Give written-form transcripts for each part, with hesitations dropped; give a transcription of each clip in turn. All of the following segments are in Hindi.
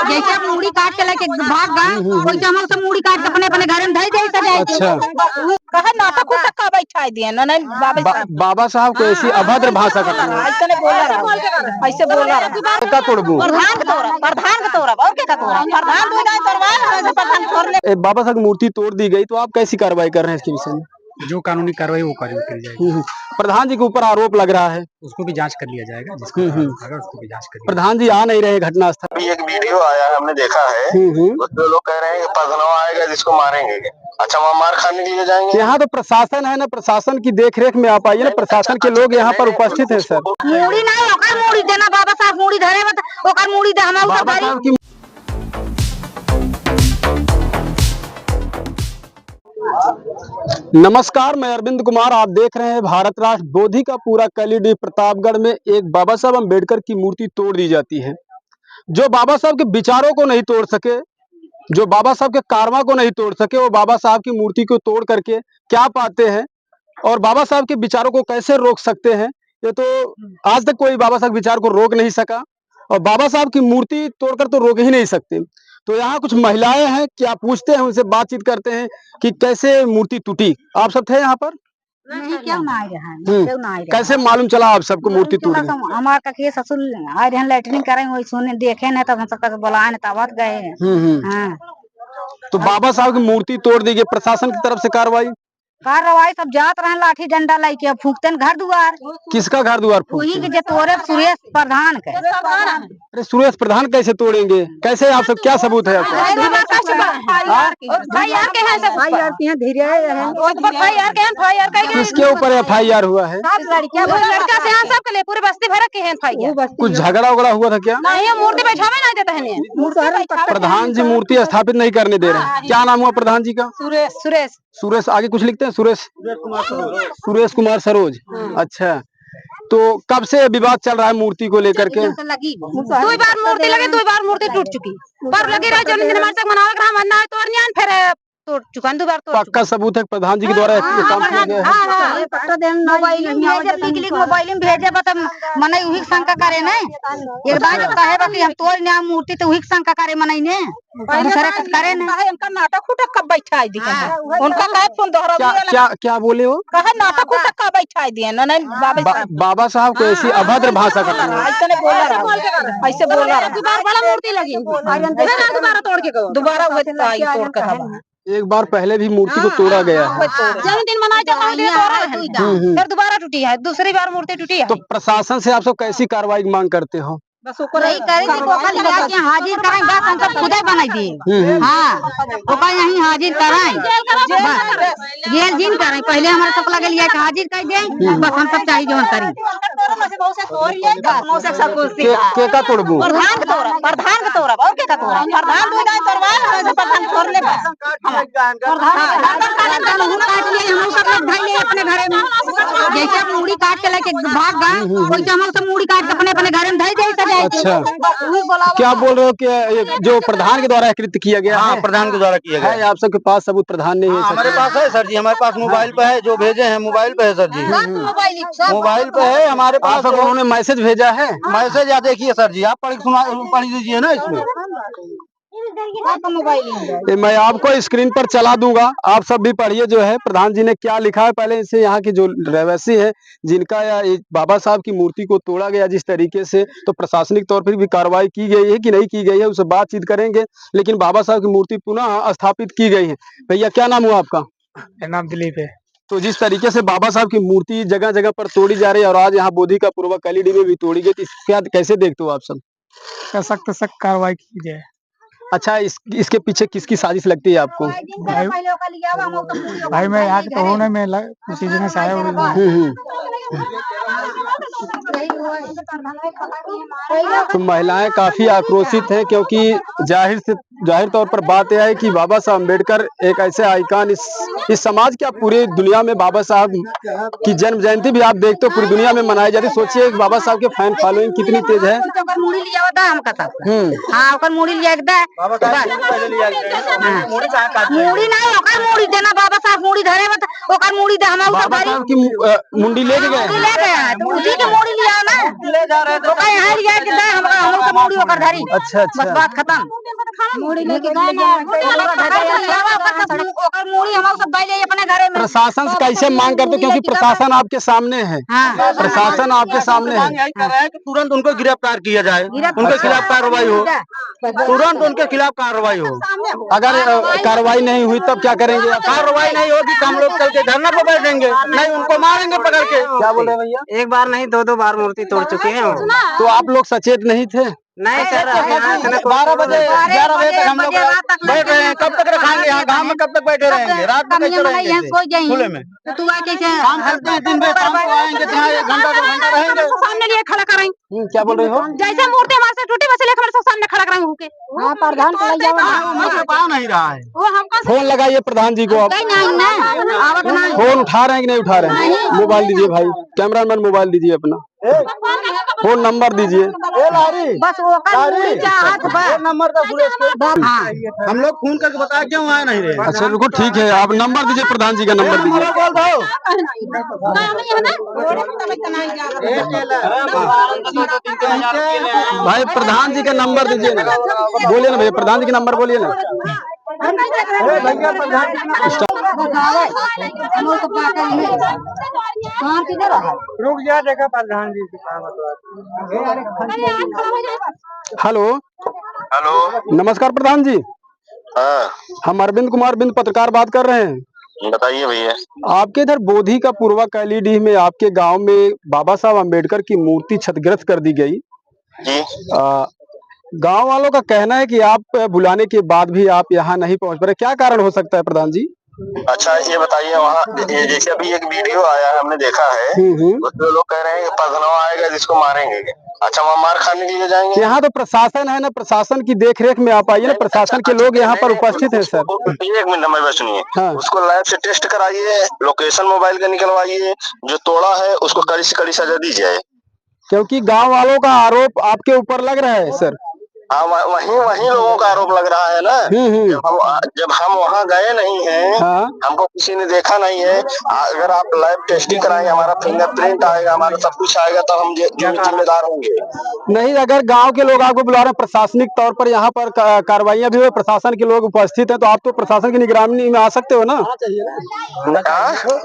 जैसे आप मूड़ी काट के लेके भाग गए वैसे हम सब मूड़ी काट के अपने अपने घर में धर दे। अच्छा, कहा नाटक उटक का बैठा दिए ना नहीं बाबा साहब को ऐसी अभद्र भाषा का ऐसे नहीं बोला रहा, ऐसे बोला का तोड़बू प्रधान के तोड़ा और क्या तोड़ा प्रधान दो जाए तोड़वा प्रधान छोड़ बाबा साहब की मूर्ति तोड़ दी गई, तो आप कैसी कार्रवाई कर रहे हैं इसके विषय में? जो कानूनी कार्रवाई वो कार्य करी जाएगी। प्रधान जी के ऊपर आरोप लग रहा है, उसको भी जांच कर लिया जाएगा, जिसको होगा उसको भी जांच कर लिया। प्रधान जी आ नहीं रहे घटना स्थल। एक वीडियो आया है, हमने देखा है, उसमें लोग कह रहे हैं कि परधनवा आएगा जिसको मारेंगे। अच्छा, वहाँ मार खाने के लिए जाएंगे? यहाँ तो प्रशासन है ना, प्रशासन की देखरेख में आप आइए ना, प्रशासन के लोग यहाँ पर उपस्थित हैं सर। मूड़ी नहीं ओकर मूड़ी देना, बाबा साहब मूड़ी धरे मत ओकर मूड़ी दे हम बाबा साहब की नमस्कार, मैं अरविंद कुमार, आप देख रहे हैं भारत राष्ट्र। बोधी का पूरा कलीडी प्रतापगढ़ में एक बाबा साहब अम्बेडकर की मूर्ति तोड़ दी जाती है। जो बाबा साहब के विचारों को नहीं तोड़ सके, जो बाबा साहब के कारवा को नहीं तोड़ सके, वो बाबा साहब की मूर्ति को तोड़ करके क्या पाते हैं और बाबा साहब के विचारों को कैसे रोक सकते हैं, ये तो आज तक कोई बाबा साहब विचार को रोक नहीं सका और बाबा साहब की मूर्ति तोड़कर तो रोक ही नहीं सकते। तो यहाँ कुछ महिलाएं हैं, क्या पूछते हैं, उनसे बातचीत करते हैं कि कैसे मूर्ति टूटी। आप सब थे यहाँ पर? नहीं, क्यों ना आए रहा, कैसे मालूम चला आप सबको मूर्ति टूटी? हमार का के ससुर आए रहे लैट्रिन करे वही सुने देखे न तब हम सबका बुलाए न तब गए। हाँ, तो बाबा साहब की मूर्ति तोड़ दी गई, प्रशासन की तरफ से कार्रवाई सब जात रहे लाठी डंडा लेके फूकते घर दुआर। किसका घर द्वार वही के जे तोड़े सुरेश प्रधान के। अरे सुरेश प्रधान कैसे तोड़ेंगे, कैसे? आप सब क्या सबूत है आपका? किसके ऊपर FIR हुआ है? पूरे बस्ती भर के हैं कुछ झगड़ा उगड़ा हुआ था क्या? नहीं, मूर्ति बैठावे नहीं देते हैं। प्रधान जी मूर्ति स्थापित नहीं करने दे रहे हैं। क्या नाम हुआ प्रधान जी का? सुरेश सुरेश, आगे कुछ लिखते हैं? सुरेश कुमार सरोज। अच्छा, तो कब से विवाद चल रहा है मूर्ति को लेकर के? 2 बार मूर्ति लगी, 2 बार मूर्ति टूट चुकी पर लगी रही जन्मदिन मनावे फिर टूट चुका 2 बार। पक्का सबूत है प्रधान जी के द्वारा काम किया गया है। मोबाइल में भेजे मने वही शंका करे नहीं, एक बार कहे बाकी हम तोड़ ना मूर्ति तो वही शंका करे मने ने दूसरे कुछ करे नहीं। उनका नाटक उटक कब बैठा दिया उनका कहे फोन दोहरा क्या बोले वो? कहे नाटक उटक कब बैठा दिए ना नहीं बाबा साहब को ऐसी अभद्र भाषा का ऐसे नहीं बोला रहा, ऐसे बोला रहा। बड़ा मूर्ति लगी दोबारा तोड़ के दोबारा तोड़ कर एक बार पहले भी मूर्ति को तोड़ा गया है। जन्मदिन मनाए फिर दोबारा टूटी है, दूसरी बार मूर्ति टूटी है। तो प्रशासन से आप सब कैसी कार्रवाई मांग करते हो? बस नहीं करे कि हाजिर कराएं, बस हम सब खुदे बनाई दिए। हाँ, ओका यहीं हाजिर कराएं, जेल जिन करें। पहले हमारे सब लगे लिया हाजिर कर दें, बस हम सब चाहिए जो करें। का तोड़बू? प्रधान के तोड़ा और क्या तोड़ा प्रधान दो जाए तोड़वा प्रधान छोड़ ले हम सब लोग भाई अपने घरे में जैसे मूड़ी काट के लेके भाग गए वैसे हम सब मूड़ी काट के अपने अपने घर में धर दे। अच्छा, क्या बोल रहे हो कि जो प्रधान के द्वारा कृत्य किया गया? हाँ, प्रधान के द्वारा किया गया है। आप सबके पास सबूत प्रधान नहीं है? हमारे पास है सर जी, हमारे पास मोबाइल पे है, जो भेजे हैं मोबाइल पे है सर जी, मोबाइल पे है हमारे पास। उन्होंने मैसेज भेजा है? मैसेज या देखिए सर जी, आप पढ़ लीजिए ना इसमें। मैं आपको स्क्रीन पर चला दूंगा, आप सब भी पढ़िए जो है प्रधान जी ने क्या लिखा है। पहले इनसे यहाँ की जो रहवासी है जिनका या बाबा साहब की मूर्ति को तोड़ा गया जिस तरीके से, तो प्रशासनिक तौर पर भी कार्रवाई की गई है कि नहीं की गई है उससे बातचीत करेंगे। लेकिन बाबा साहब की मूर्ति पुनः स्थापित की गई है। भैया क्या नाम हुआ आपका? नाम दिलीप है। तो जिस तरीके से बाबा साहब की मूर्ति जगह जगह पर तोड़ी जा रही है और आज यहाँ बोधी का पूर्व कलीडी में भी तोड़ी गई, तो क्या कैसे देखते हो आप सब? सख्त सख्त कार्रवाई की जाए। अच्छा, इसके पीछे किसकी साजिश लगती है आपको? भाई मैं यहाँ के तो होने में उसी जगह से आया हूँ। तो महिलाएं काफी आक्रोशित हैं क्योंकि जाहिर से जाहिर तौर पर बात यह है कि बाबा साहब अम्बेडकर एक ऐसे आइकन इस समाज के, आप पूरी दुनिया में बाबा साहब की जन्म जयंती भी आप देखते हो पूरी दुनिया में मनाई जाती है। सोचिए बाबा साहब के फैन फॉलोइंग कितनी तेज है। मूड़ी लिया होता हम कथा हाँ ओकर मूड़ी लिया एकदा मूड़ी नहीं ओकर मूड़ी देना बाबा साहब मूड़ी धरे मत ओकर मूड़ी दे हम बाबा साहब की मुंडी ले गए ले गया तो उसी की मूड़ी लिया ना ले जा रहे थे ओकर यहां लिया कि दे हमरा हम लोग मूड़ी ओकर धरी। अच्छा अच्छा बस बात खत्म मूड़ी लेके गए ना ओकर मूड़ी हम सब दे ले अपने घरे में। प्रशासन से कैसे मांग करते हो क्योंकि प्रशासन आपके सामने है। प्रशासन आपके सामने है। यही कर रहा है कि तुरंत उनको गिरफ्तार किया जाए, उनके खिलाफ कार्रवाई हो, तुरंत उनके खिलाफ कार्रवाई हो। अगर कार्रवाई नहीं हुई तब क्या करेंगे? कार्रवाई नहीं होगी तो हम लोग चल के धरना पर बैठेंगे, नहीं उनको मारेंगे पकड़ के। क्या बोल रहे हैं भैया? एक बार नहीं 2-2 बार मूर्ति तोड़ चुके हैं। तो आप लोग सचेत नहीं थे? नहीं सर 12 बजे 11 बजे तक हम लोग बैठ रहे हैं। कब तक रखेंगे यहाँ गाँव में? कब तक बैठे रहेंगे? रात में कैसे रहेंगे खुले में? तू कैसे काम करते हैं दिन में, शाम को आएंगे तो यहाँ 1 घंटा 2 घंटा रहेंगे। सामने लिए खड़ा कराई क्या बोल रहे हो? जैसे मूर्ति हमारे से टूटी वैसे लेकर हमारे सामने खड़ा कराई होके। हां प्रधान को ले जाओ पा नहीं रहा है। वो हमको फोन लगाइए प्रधान जी को। आप नहीं ना आवत नहीं फोन उठा रहे हैं कि नहीं उठा रहे हैं? मोबाइल दीजिए भाई, कैमरामैन मोबाइल दीजिए अपना, फोन नंबर दीजिए। बस वो हाथ नंबर हम लोग फोन करके बताया क्यों आए नहीं रहे। अच्छा रुको ठीक है, आप नंबर दीजिए, प्रधान जी का नंबर दीजिए। बोल दो भाई प्रधान जी का नंबर दीजिए ना, बोलिए ना भैया, प्रधान जी का नंबर बोलिए ना। रुक जा देखा प्रधान जी हेलो हेलो नमस्कार प्रधान जी। हाँ हम अरविंद कुमार बिंद पत्रकार बात कर रहे हैं। बताइए भैया। आपके इधर बोधी का पूर्वा कैलीडीह में आपके गांव में बाबा साहब अम्बेडकर की मूर्ति क्षतिग्रस्त कर दी गई। जी गांव वालों का कहना है कि आप बुलाने के बाद भी आप यहां नहीं पहुंच पा रहे, क्या कारण हो सकता है प्रधान जी? अच्छा ये बताइए, वहाँ जैसे अभी एक वीडियो आया है हमने देखा है, उसमें लोग कह रहे हैं कि परगनवा आएगा जिसको मारेंगे। अच्छा वहाँ मार खाने के लिए जाएंगे? यहाँ तो प्रशासन है ना, प्रशासन की देखरेख में आप आइए ना, प्रशासन के लोग यहाँ पर उपस्थित हैं सर। 1 मिनट मेरी सुनिए। हाँ। उसको लैब से टेस्ट कराइए, लोकेशन मोबाइल का निकलवाइए, जो तोड़ा है उसको कड़ी से कड़ी सजा दी जाए। क्योंकि गांव वालों का आरोप आपके ऊपर लग रहा है सर। हाँ वही लोगों का आरोप लग रहा है ना। जब हम वहाँ गए नहीं हैं, हाँ। हमको किसी ने देखा नहीं है। अगर आप लैब टेस्टिंग कराएंगे, हमारा फिंगरप्रिंट आएगा, हमारा सब कुछ आएगा, तो हम जिम्मेदार होंगे। नहीं, अगर गांव के लोग आपको बुला रहे हैं, प्रशासनिक तौर पर यहाँ पर कार्रवाइयाँ भी हुई, प्रशासन के लोग उपस्थित हैं, तो आप तो प्रशासन की निगरानी में आ सकते हो ना।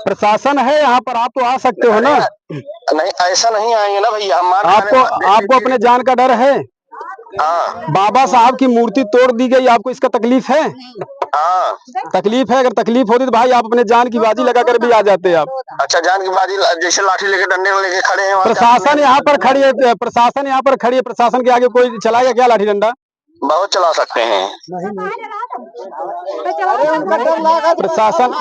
प्रशासन है यहाँ पर, आप तो आ सकते हो ना। नहीं ऐसा नहीं आएंगे ना भैया, हम आपको अपने जान का डर है। हाँ। बाबा साहब की मूर्ति तोड़ दी गई, आपको इसका तकलीफ है? हाँ तकलीफ है। अगर तकलीफ होती तो भाई आप अपने जान की बाजी लगा कर भी आ जाते आप। अच्छा जान की बाजी जैसे लाठी लेके डंडे लेके खड़े हैं। प्रशासन यहाँ पर खड़ी है, प्रशासन यहाँ पर खड़ी है, प्रशासन के आगे कोई चलाएगा क्या लाठी डंडा? बहुत चला सकते हैं। प्रशासन,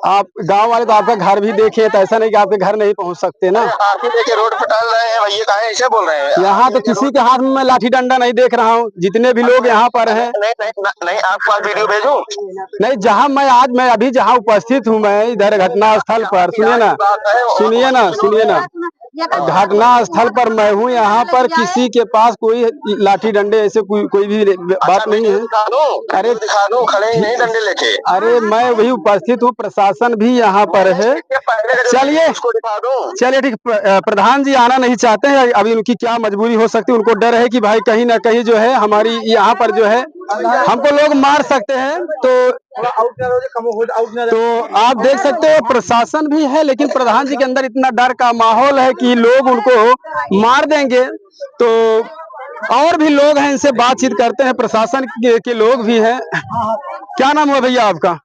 आप गांव वाले तो आपका घर भी देखे, तो ऐसा नहीं कि आपके घर नहीं पहुंच सकते ना। आप ही देखे रोड पे टहल रहे हैं भैया, काहे ऐसे बोल रहे हैं? यहाँ तो किसी के हाथ में मैं लाठी डंडा नहीं देख रहा हूँ, जितने भी लोग यहाँ पर हैं। नहीं आपको आज वीडियो भेजूं? नहीं, जहाँ मैं अभी जहाँ उपस्थित हूँ, मैं इधर घटना स्थल पर, सुनिए ना, घटना स्थल पर मैं हूँ। यहाँ पर किसी के पास कोई लाठी डंडे ऐसे कोई भी बात नहीं है। अरे दिखा दो, खड़े ही नहीं डंडे लेके। अरे मैं वही उपस्थित हूँ, प्रशासन भी यहाँ पर है। चलिए ठीक, प्रधान जी आना नहीं चाहते हैं, अभी उनकी क्या मजबूरी हो सकती है, उनको डर है कि भाई कहीं ना कहीं जो है हमारी यहाँ पर जो है हमको लोग मार सकते हैं। तो आप देख सकते हो प्रशासन भी है, लेकिन प्रधान जी के अंदर इतना डर का माहौल है कि लोग उनको मार देंगे। तो और भी लोग हैं, इनसे बातचीत करते हैं, प्रशासन के लोग भी हैं। क्या नाम है भैया आपका?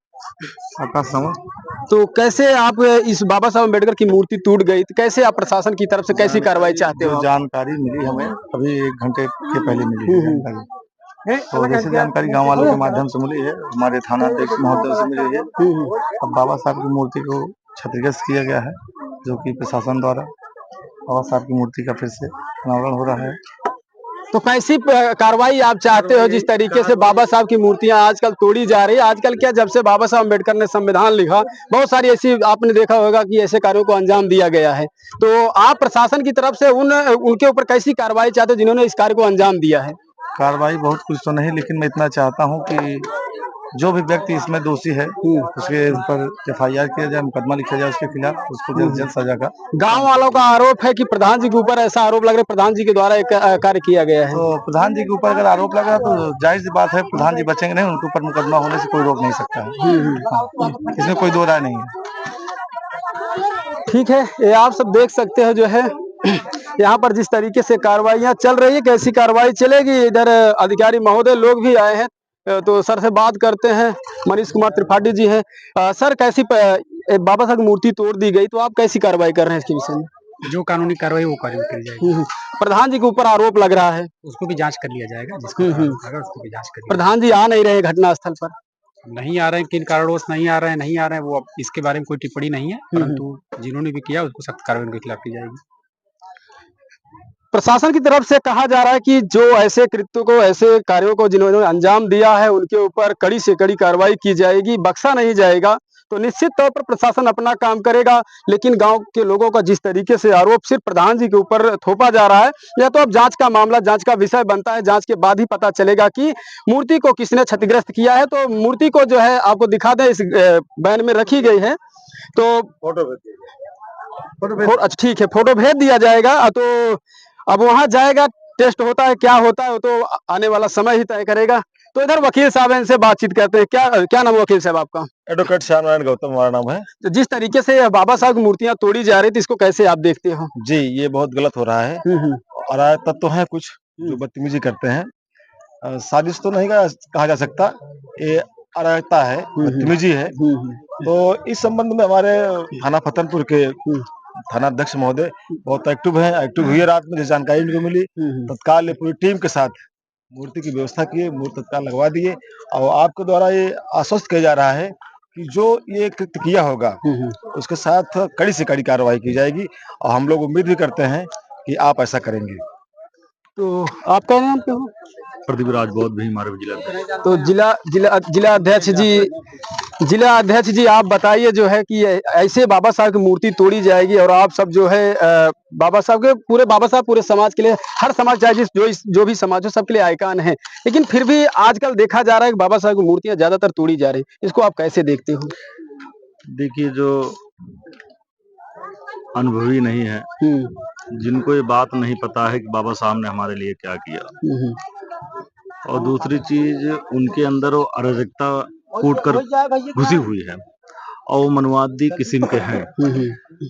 तो कैसे आप इस बाबा साहब अम्बेडकर की मूर्ति टूट गई, तो कैसे आप प्रशासन की तरफ से कैसी कार्रवाई चाहते हो? जानकारी मिली हमें अभी 1 घंटे के पहले मिली है जानकारी। तो जैसे जानकारी गांव वालों के माध्यम से मिली है, हमारे थाना अध्यक्ष महोदय से मिली है। अब बाबा साहब की मूर्ति को क्षतिग्रस्त किया गया है, जो कि प्रशासन द्वारा बाबा साहब की मूर्ति का फिर से अनावरण हो रहा है। तो कैसी कार्रवाई आप चाहते हो जिस तरीके से बाबा साहब की मूर्तियां आजकल तोड़ी जा रही है? आजकल क्या, जब से बाबा साहब अम्बेडकर ने संविधान लिखा, बहुत सारी ऐसी आपने देखा होगा कि ऐसे कार्यों को अंजाम दिया गया है। तो आप प्रशासन की तरफ से उनके ऊपर कैसी कार्रवाई चाहते हो जिन्होंने इस कार्य को अंजाम दिया है? कार्रवाई बहुत कुछ तो नहीं, लेकिन मैं इतना चाहता हूँ कि जो भी व्यक्ति इसमें दोषी है उसके ऊपर FIR किया जाए, मुकदमा लिखा जाए उसके खिलाफ, उसको जल्द से जल्द सजा का। गांव वालों का आरोप है कि प्रधान जी के ऊपर ऐसा आरोप लग रहा है, प्रधान जी के द्वारा एक कार्य किया गया है। तो प्रधान जी के ऊपर अगर आरोप लगा तो जायज बात है, प्रधान जी बचेंगे नहीं, उनके ऊपर मुकदमा होने से कोई रोक नहीं सकता है। हाँ, इसमें कोई दो राय नहीं है। ठीक है, ये आप सब देख सकते हो जो है यहाँ पर जिस तरीके से कार्रवाइयाँ चल रही है, कैसी कार्रवाई चलेगी। इधर अधिकारी महोदय लोग भी आए हैं, तो सर से बात करते हैं। मनीष कुमार त्रिपाठी जी हैं। सर, कैसी बाबा साहब की मूर्ति तोड़ दी गई, तो आप कैसी कार्रवाई कर रहे हैं इसके विषय में? जो कानूनी कार्रवाई वो कार्रवाई करी जाएगी। प्रधान जी के ऊपर आरोप लग रहा है, उसको भी जांच कर लिया जाएगा, जिसको आरोप लगा उसको भी जांच कर लिया प्रधान जी आ नहीं रहे घटना स्थल पर। जाएगा। नहीं आ रहे हैं, किन कारणों से नहीं आ रहे हैं, वो अब इसके बारे में कोई टिप्पणी नहीं है, परंतु जिन्होंने भी किया उसको सख्त कार्रवाई उनके खिलाफ की जाएगी। प्रशासन की तरफ से कहा जा रहा है कि जो ऐसे कृत्यों को, ऐसे कार्यों को जिन्होंने अंजाम दिया है उनके ऊपर कड़ी से कड़ी कार्रवाई की जाएगी, बख्शा नहीं जाएगा। तो निश्चित तौर पर प्रशासन अपना काम करेगा, लेकिन गांव के लोगों का जिस तरीके से आरोप सिर्फ प्रधान जी के ऊपर थोपा जा रहा है, यह तो अब जांच का मामला, जांच का विषय बनता है। जांच के बाद ही पता चलेगा कि मूर्ति को किसने क्षतिग्रस्त किया है। तो मूर्ति को जो है आपको दिखा दें, इस बैन में रखी गई है, तो अच्छा ठीक है, फोटो भेज दिया जाएगा। तो अब वहां जाएगा, टेस्ट होता है, क्या होता है वो तो आने वाला समय ही तय करेगा। तो इधर वकील साहब इनसे बातचीत करते हैं। क्या नाम है वकील साहब आपका? एडवोकेट श्याम नारायण गौतम हमारा नाम है। तो जिस तरीके से बाबा साहब की मूर्तियां तोड़ी जा रही थी, इसको कैसे आप देखते हो? जी, ये बहुत गलत हो रहा है और आए तत्व हैं कुछ जो बदतमीजी करते हैं। साजिश तो नहीं कहा जा सकता, ये अराजकता है, बदतमीजी है। तो इस संबंध में हमारे थाना फतेहपुर के थाना अध्यक्ष महोदय बहुत एक्टिव हुई रात में, जैसे जानकारी इनको मिली तत्काल पूरी टीम के साथ मूर्ति की व्यवस्था किए, मूर्ति तत्काल लगवा दिए। और आपके द्वारा ये आश्वस्त किया जा रहा है कि जो ये कृत्य किया होगा उसके साथ कड़ी से कड़ी कार्रवाई की जाएगी, और हम लोग उम्मीद भी करते हैं कि आप ऐसा करेंगे। तो आपका नाम क्या हो? प्रदीप राज बहुत भी हमारे जिला। तो जिला अध्यक्ष जी आप बताइए जो है कि ऐसे बाबा साहब की मूर्ति तोड़ी जाएगी, और आप सब जो है बाबा साहब पूरे समाज के लिए, हर समाज चाहे जो भी समाज हो, सबके लिए आइकॉन है, लेकिन फिर भी आजकल देखा जा रहा है कि बाबा साहब की मूर्तियां ज्यादातर तोड़ी जा रही, इसको आप कैसे देखते हो? देखिए, जो अनुभवी नहीं है, जिनको ये बात नहीं पता है कि बाबा साहब ने हमारे लिए क्या किया, और दूसरी चीज उनके अंदर वो अराजकता कूट कर घुसी हुई है और वो मनवादी किस्म के हैं।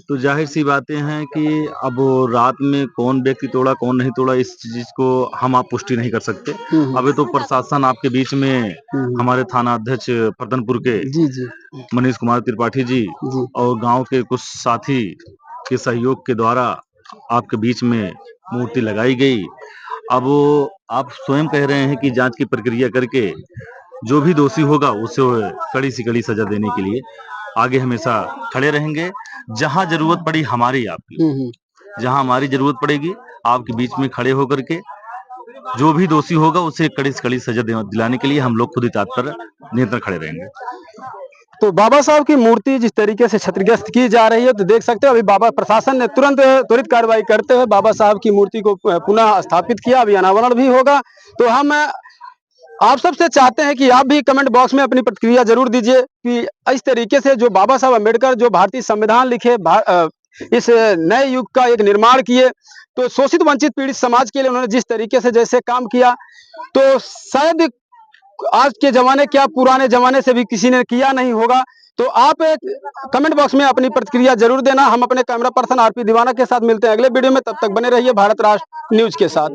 तो जाहिर सी बातें हैं कि अब रात में कौन व्यक्ति तोड़ा कौन नहीं तोड़ा, इस चीज को हम आप पुष्टि नहीं कर सकते। अभी तो प्रशासन आपके बीच में हमारे थाना अध्यक्ष फतेहपुर के मनीष कुमार त्रिपाठी जी और गांव के कुछ साथी के सहयोग के द्वारा आपके बीच में मूर्ति लगाई गई। अब आप स्वयं कह रहे हैं कि जांच की प्रक्रिया करके जो भी दोषी होगा उसे कड़ी से कड़ी सजा देने के लिए आगे हमेशा खड़े रहेंगे। जहां जरूरत पड़ी हमारी आपकी, जहां हमारी जरूरत पड़ेगी आपके बीच में खड़े होकर के जो भी दोषी होगा उसे कड़ी से कड़ी सजा दिलाने के लिए हम लोग खुद ही तत्पर निरंतर खड़े रहेंगे। तो बाबा साहब की मूर्ति जिस तरीके से क्षतिग्रस्त की जा रही है, तो देख सकते हो अभी बाबा प्रशासन ने त्वरित कार्रवाई करते हुए बाबा साहब की मूर्ति को पुनः स्थापित किया। अभी अनावरण भी होगा। तो हम आप सबसे चाहते हैं कि आप भी कमेंट बॉक्स में अपनी प्रतिक्रिया जरूर दीजिए कि इस तरीके से जो बाबा साहब अम्बेडकर जो भारतीय संविधान लिखे, इस नए युग का एक निर्माण किए, तो शोषित वंचित पीड़ित समाज के लिए उन्होंने जिस तरीके से जैसे काम किया, तो शायद आज के जमाने क्या पुराने जमाने से भी किसी ने किया नहीं होगा। तो आप कमेंट बॉक्स में अपनी प्रतिक्रिया जरूर देना। हम अपने कैमरा पर्सन RP दीवाना के साथ मिलते हैं अगले वीडियो में। तब तक बने रहिए भारत राष्ट्र न्यूज के साथ।